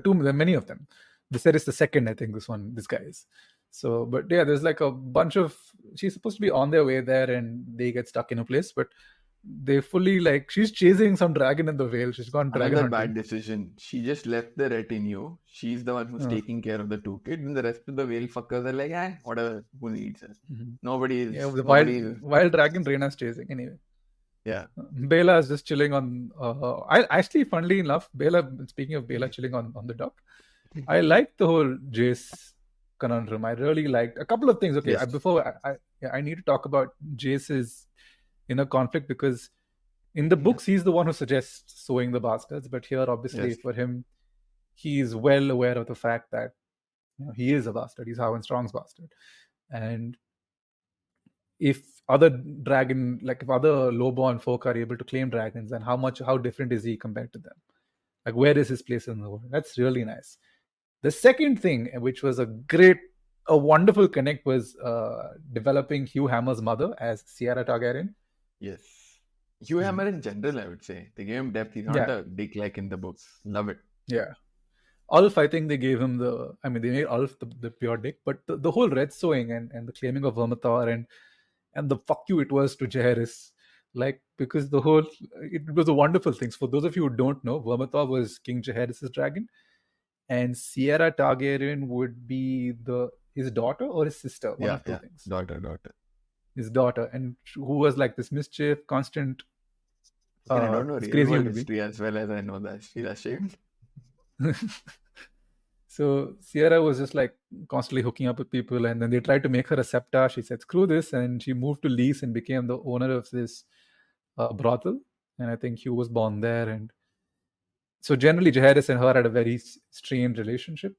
are many of them. Viserys the second, I think this guy is. So, but yeah, there's like a bunch of. She's supposed to be on their way there, and they get stuck in a place, but they fully like she's chasing some dragon in the Vale. She's gone dragon Another hunting. bad decision. She just left the retinue. She's the one who's taking care of the two kids, and the rest of the Vale fuckers are like, whatever. Who needs her? Nobody is. Yeah, the wild dragon Rhaena's chasing anyway. Yeah. Bela is just chilling on. I actually, funnily enough, Bela. Speaking of Bela chilling on the dock, I liked the whole Jace conundrum. I really liked a couple of things. Okay, Yes. before I need to talk about Jace's inner conflict because In the Yeah. books, he's the one who suggests sowing the bastards, but here, obviously, Yes. for him, he's well aware of the fact that he is a bastard. He's Howard Strong's bastard, and if other dragon, like if other low-born folk are able to claim dragons, then how different is he compared to them? Like, where is his place in the world? That's really nice. The second thing, which was a wonderful connect, was developing Hugh Hammer's mother as Sierra Targaryen. Yes. Hugh Hammer in general, I would say. They gave him depth. He's not Yeah. a dick like in the books. Love it. Yeah. Ulf, I think they gave him they made Ulf the pure dick, but the whole red sowing and the claiming of Vermithor and the fuck you it was to Jaehaerys, like, because it was a wonderful thing. For those of you who don't know, Vermithor was King Jaehaerys' dragon, and Sierra Targaryen would be his daughter or his sister, one of two things. Daughter. His daughter, and who was like this mischief, constant. I don't know It's real crazy world human being. history as well as I know that she's ashamed. So Sierra was just like constantly hooking up with people, and then they tried to make her a septa. She said, "Screw this," and she moved to Lease and became the owner of this brothel. And I think Hugh was born there. And so generally, Jaehaerys and her had a very strained relationship.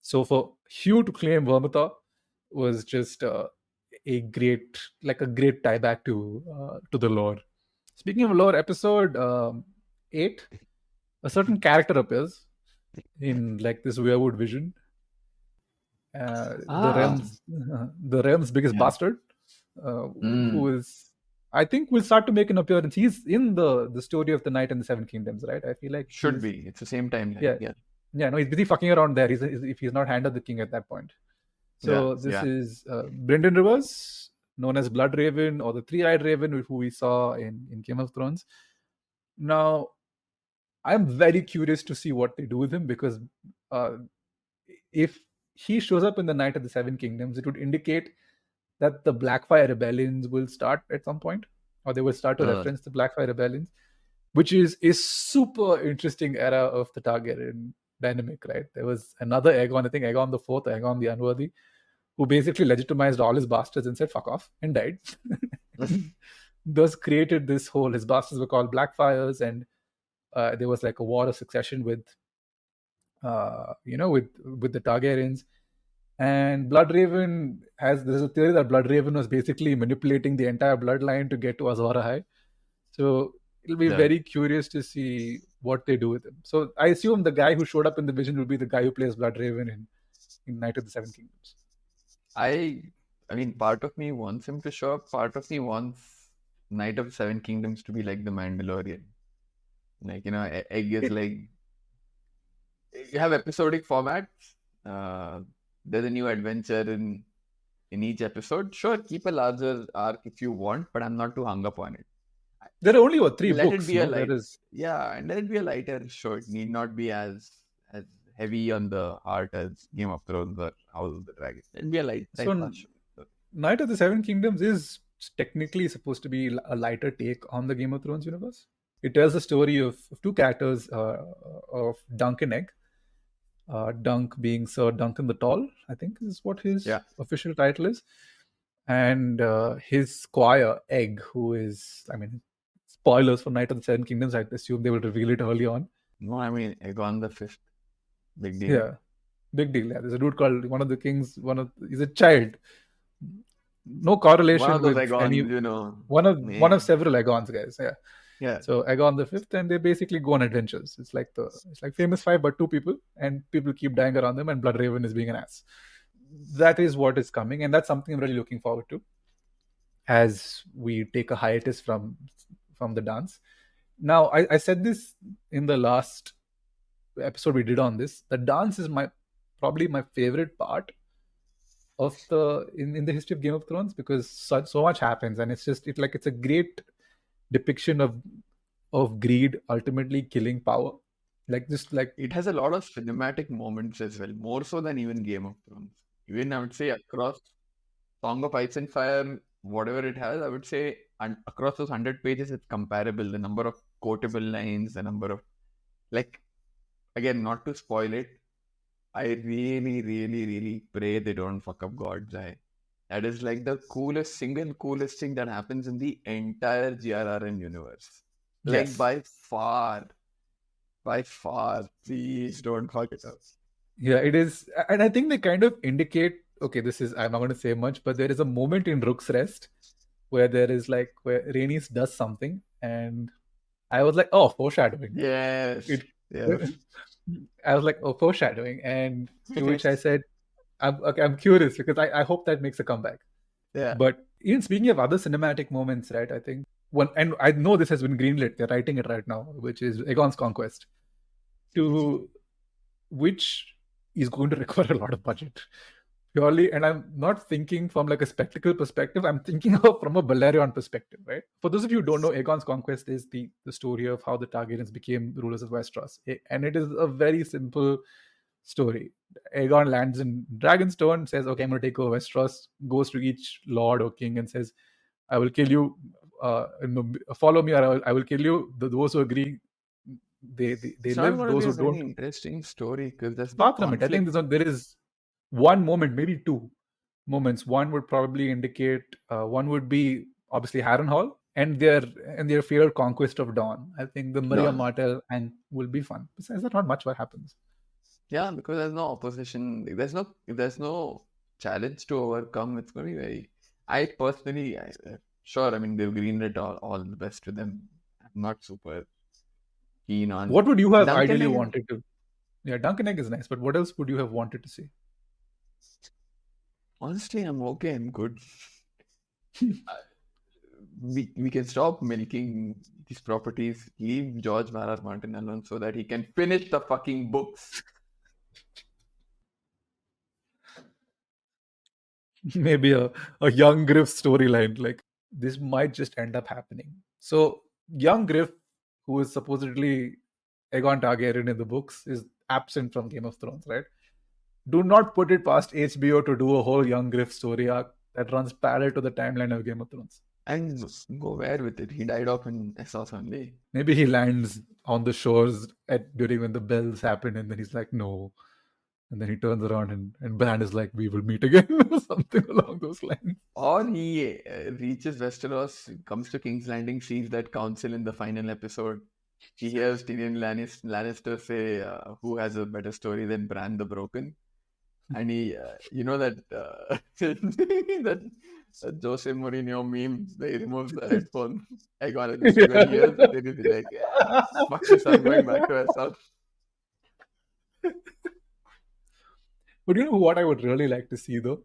So for Hugh to claim Vermithor was just a great tie back to the lore. Speaking of lore, episode 8, a certain character appears in like this weirwood vision. The realm's biggest bastard, who is, I think, will start to make an appearance. He's in the story of the Night and the Seven Kingdoms, right? I feel like Should be. It's the same timeline. Yeah. No, he's busy fucking around there. If he's not Hand of the King at that point. So this is Brynden Rivers, known as Blood Raven or the Three-Eyed Raven, who we saw in Game of Thrones. Now, I'm very curious to see what they do with him, because if he shows up in the Night of the Seven Kingdoms, it would indicate that the Blackfire rebellions will start at some point, or they will start to reference the Blackfire rebellions, which is a super interesting era of the Targaryen dynamic, right? There was another Aegon, I think Aegon the Fourth, Aegon the Unworthy, who basically legitimized all his bastards and said "fuck off" and died. Thus created this whole, his bastards were called Blackfires, and there was like a war of succession with the Targaryens. And Bloodraven there's a theory that Bloodraven was basically manipulating the entire bloodline to get to Azor Ahai. So it'll be very curious to see what they do with him. So I assume the guy who showed up in the vision will be the guy who plays Bloodraven in Night of the Seven Kingdoms. I mean, part of me wants him to show up. Part of me wants Night of the Seven Kingdoms to be like the Mandalorian. Like, Egg is like, you have episodic formats. There's a new adventure in each episode. Sure, keep a larger arc if you want, but I'm not too hung up on it. There are only 3 let books. It be and let it be a lighter show. It need not be as heavy on the heart as Game of Thrones or House of the Dragon. Let it be a light show. Night of the Seven Kingdoms is technically supposed to be a lighter take on the Game of Thrones universe. It tells the story of 2 characters, of Dunk and Egg. Dunk being Sir Duncan the Tall, I think is what his official title is. And his squire, Egg, who is, spoilers for Night of the Seven Kingdoms, I assume they will reveal it early on. No, Aegon the Fifth. Big deal. Yeah. Big deal. Yeah. There's a dude called one of the kings, he's a child. No correlation one of those with Aegons, one of several Aegons, guys. Yeah. Yeah. So Aegon the Fifth, and they basically go on adventures. It's like Famous Five, but 2 people, and people keep dying around them, and Bloodraven is being an ass. That is what is coming, and that's something I'm really looking forward to as we take a hiatus from the dance. Now, I said this in the last episode we did on this. The dance is probably my favorite part of in the history of Game of Thrones, because so much happens, and it's a great depiction of greed ultimately killing power. It has a lot of cinematic moments as well, more so than even Game of Thrones. Even I would say across Song of Ice and Fire, whatever it has, I would say across those 100 pages, it's comparable. The number of quotable lines, the number of, again, not to spoil it, I really, really, really pray they don't fuck up God's Eye. That is like the single coolest thing that happens in the entire GRRN universe. Like Yes. by far. Please don't fuck it up. Yeah, it is. And I think they kind of indicate, okay, this is, I'm not going to say much, but there is a moment in Rook's Rest where there is like, where Rhaenys does something. And I was like, oh, foreshadowing. Yes. It, Yes. I was like, oh, foreshadowing. And to which I said, I'm curious because I hope that makes a comeback. Yeah. But even speaking of other cinematic moments, right? I think one, and I know this has been greenlit. They're writing it right now, which is Aegon's conquest, to which is going to require a lot of budget. Purely, and I'm not thinking from like a spectacle perspective. I'm thinking of from a Balerion perspective, right? For those of you who don't know, Aegon's conquest is the story of how the Targaryens became rulers of Westeros, and it is a very simple story. Aegon lands in Dragonstone, says, "Okay, I'm going to take over Westeros." Goes to each lord or king and says, "I will kill you. Follow me, or I will kill you." Those who agree, they It's not live. going to Those be a who very don't, interesting story because there's no far from it. I think conflict. there is one moment, maybe two moments. One would probably indicate. One would be obviously Harrenhal and their failed conquest of Dawn. I think the Maria Dawn. Martell and will be fun. Besides that, not much what happens. Yeah, because there's no opposition. There's no challenge to overcome. It's going to be very. I personally, sure. I mean, they've greenlit all the best to them. I'm not super keen on. What would you have Duncan ideally Egg. wanted to? Yeah, Duncan Egg is nice, but what else would you have wanted to see? Honestly, I'm okay. I'm good. We can stop milking these properties. Leave George R. Martin alone so that he can finish the fucking books. Maybe a young Griff storyline. Like this might just end up happening. So young Griff, who is supposedly Aegon Targaryen in the books, is absent from Game of Thrones, right? Do not put it past HBO to do a whole young Griff story arc that runs parallel to the timeline of Game of Thrones. And go where with it? He died off in Essos only. Maybe he lands on the shores during when the bells happen, and then he's like, no. And then he turns around and Bran is like, we will meet again, or something along those lines. Or he reaches Westeros, comes to King's Landing, sees that council in the final episode. He hears Tyrion Lannister say, who has a better story than Bran the Broken? And he, you know that that Jose Mourinho meme, they removes the headphone. I got it. When he hears it, he'll be like, yeah, fuck this, I'm going back to Westeros. But you know what I would really like to see though?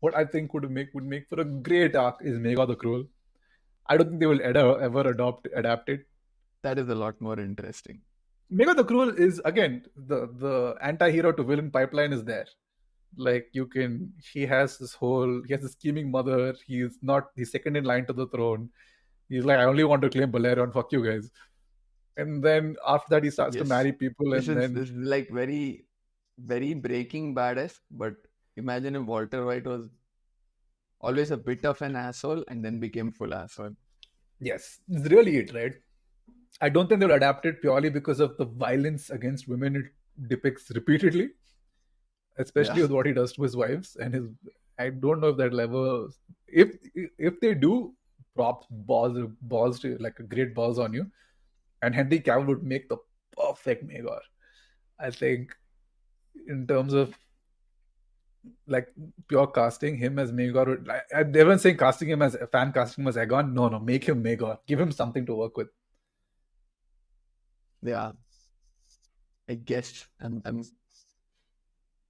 What I think would make for a great arc is Mega the Cruel. I don't think they will ever adapt it. That is a lot more interesting. Mega the Cruel is again the anti-hero to villain pipeline is there. Like he has this scheming mother. He's second in line to the throne. He's like, I only want to claim Balerion, fuck you guys. And then after that he starts to marry people This and is like very, very Breaking Bad-esque, but imagine if Walter White was always a bit of an asshole and then became full asshole. Yes, it's really it, right? I don't think they'll adapt it purely because of the violence against women it depicts repeatedly, especially with what he does to his wives and his. I don't know if that level, if they do, props balls to like a great balls on you, and Henry Cavill would make the perfect Maegor. I think, in terms of like pure casting, him as Maegor. Everyone's saying casting him as Aegon. No, make him Maegor. Give him something to work with. Yeah, I guess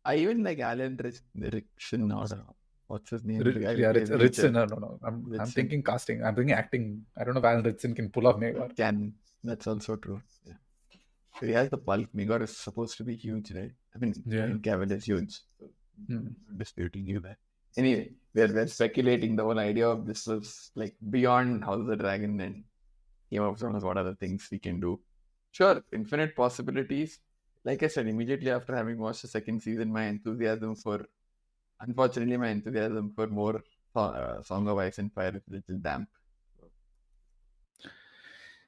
I even like Alan Rickson or what's his name? Ritson. No. I'm thinking casting. I'm thinking acting. I don't know if Alan Ritson can pull off Maegor. That's also true. Yeah. So he has the bulk. Maegor is supposed to be huge, right? I mean, Cavill is huge. So I'm disputing you there. Anyway, we're speculating. The whole idea of this was like beyond House of the Dragon and Game of Thrones. What other things we can do? Sure, infinite possibilities. Like I said, immediately after having watched the second season, unfortunately, my enthusiasm for more Song of Ice and Fire is a little damp.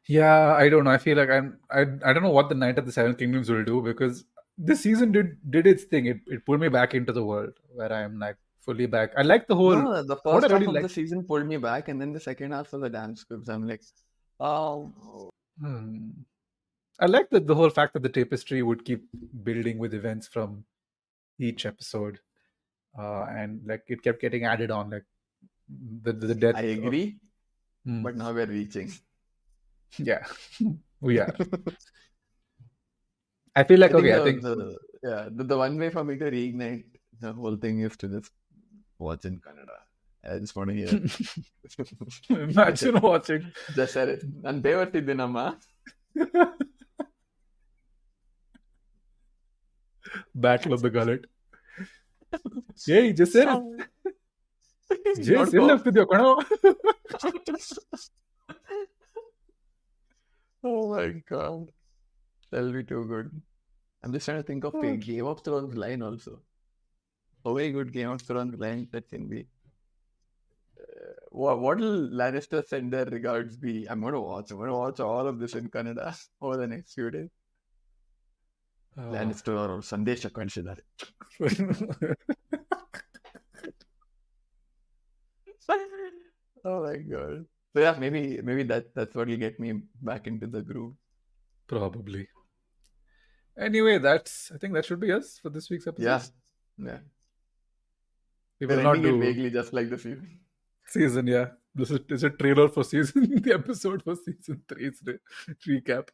Yeah, I don't know. I feel like I don't know what the Night of the Seven Kingdoms will do, because this season did its thing. It pulled me back into the world where I'm like fully back. I like the whole. No, the first half of the season pulled me back, and then the second half was a damn script. I'm like, oh. I like that the whole fact that the tapestry would keep building with events from each episode, and like it kept getting added on, like the death. I agree, Hmm. but now we're reaching. Yeah, we are. I feel like I think the one way for me to reignite the whole thing is to just watch in Kannada. I just want to hear. imagine watching. Just said it. ನಾನು ಬೇವರ್ತಿದ್ದೀನಮ್ಮ. Battle of the Gullet. Hey, just said it. Jace, ಎಲ್ಲಿ ಹೋಗ್ತಿದ್ಯೋ ಕಣೋ? Oh my god. That'll be too good. I'm just trying to think of a Game of Thrones line also. A very good Game of Thrones line that can be. What will Lannister send their regards be? I'm going to watch all of this in Kannada over the next few days. Lannister ಅವರು ಸಂದೇಶ ಕಳಿಸಿದ್ದಾರೆ. Oh my god. So yeah, maybe that's what will get me back into the groove. Probably. Anyway, I think that should be us for this week's episode. Yeah. We We're will not ending it do vaguely just like the season. Yeah, this is a trailer for season. The episode for season 3 is the recap.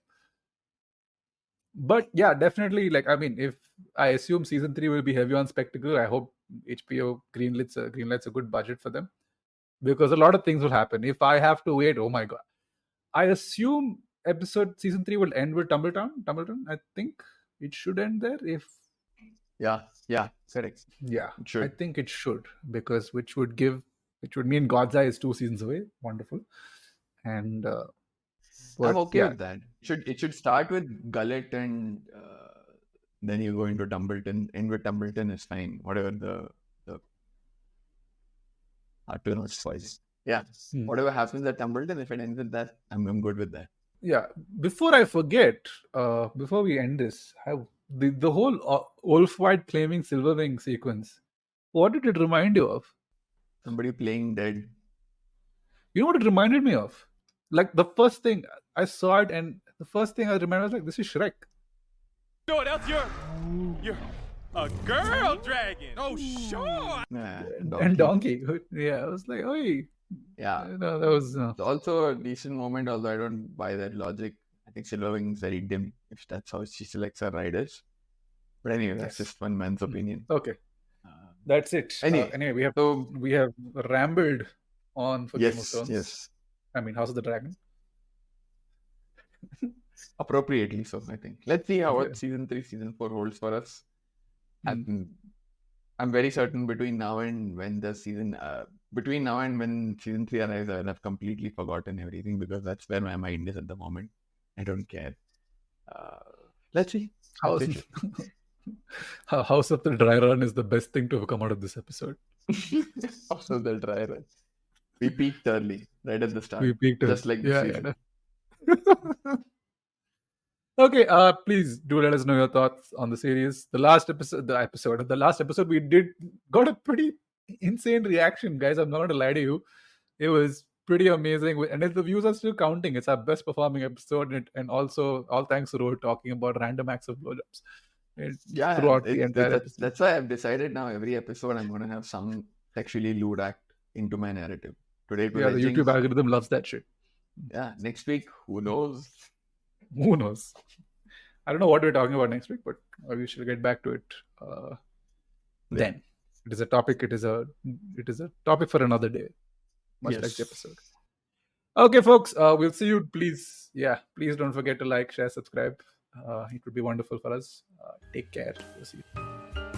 But yeah, definitely. Like, I mean, if I assume season 3 will be heavy on spectacle, I hope HBO greenlights a good budget for them, because a lot of things will happen. If I have to wait, oh my god, I assume season 3 will end with Tumbleton. I think it should end there. If Yeah, correct. yeah, It should. I think it should, because which would mean God's Eye is 2 seasons away. Wonderful. And I'm okay with that. It should start with Gullet and then you go into Tumbleton. End with Tumbleton is fine. Whatever the hard to know choice. Yeah. Whatever happens at Tumbleton, if it ends with that, I'm good with that. Yeah. Before I forget, before we end this, the whole Wolf-White claiming Silverwing sequence, what did it remind you of? Somebody playing dead. You know what it reminded me of? Like, the first thing I saw it, and the first thing I remember was like, this is Shrek. No, that's you're a girl dragon. Oh, sure. And Donkey. Yeah, I was like, oh, yeah. No, that was also a decent moment, although I don't buy that logic. I think Silverwing is very dim if that's how she selects her riders. But anyway, that's just one man's opinion. Okay. That's it. Anyway, we have rambled on for Game of Thrones. Yes. I mean, House of the Dragon. Appropriately so, I think. Let's see how what season 3, season 4 holds for us. I'm very certain between now and when season 3 arrives, I will have completely forgotten everything, because that's where my mind is at the moment. I don't care. Let's see. House of the Dry Run is the best thing to have come out of this episode. House of the Dry Run. We peaked early, right at the start. We peaked just like this season. Yeah. Okay, please do let us know your thoughts on the series. The last episode we got a pretty insane reaction, guys. I'm not going to lie to you. It was pretty amazing, and if the views are still counting, it's our best performing episode, and also all thanks to Rohit talking about random acts of blowjobs. Throughout the entire episode. That's why I've decided now every episode I'm going to have some sexually lewd act into my narrative. Today, the YouTube algorithm loves that shit. Yeah, next week, who knows? Who knows? I don't know what we're talking about next week, but we should get back to it then. It is a topic. It is a topic for another day, much like the episode. Okay, folks. We'll see you. Please don't forget to like, share, subscribe. It would be wonderful for us. Take care. We'll see you.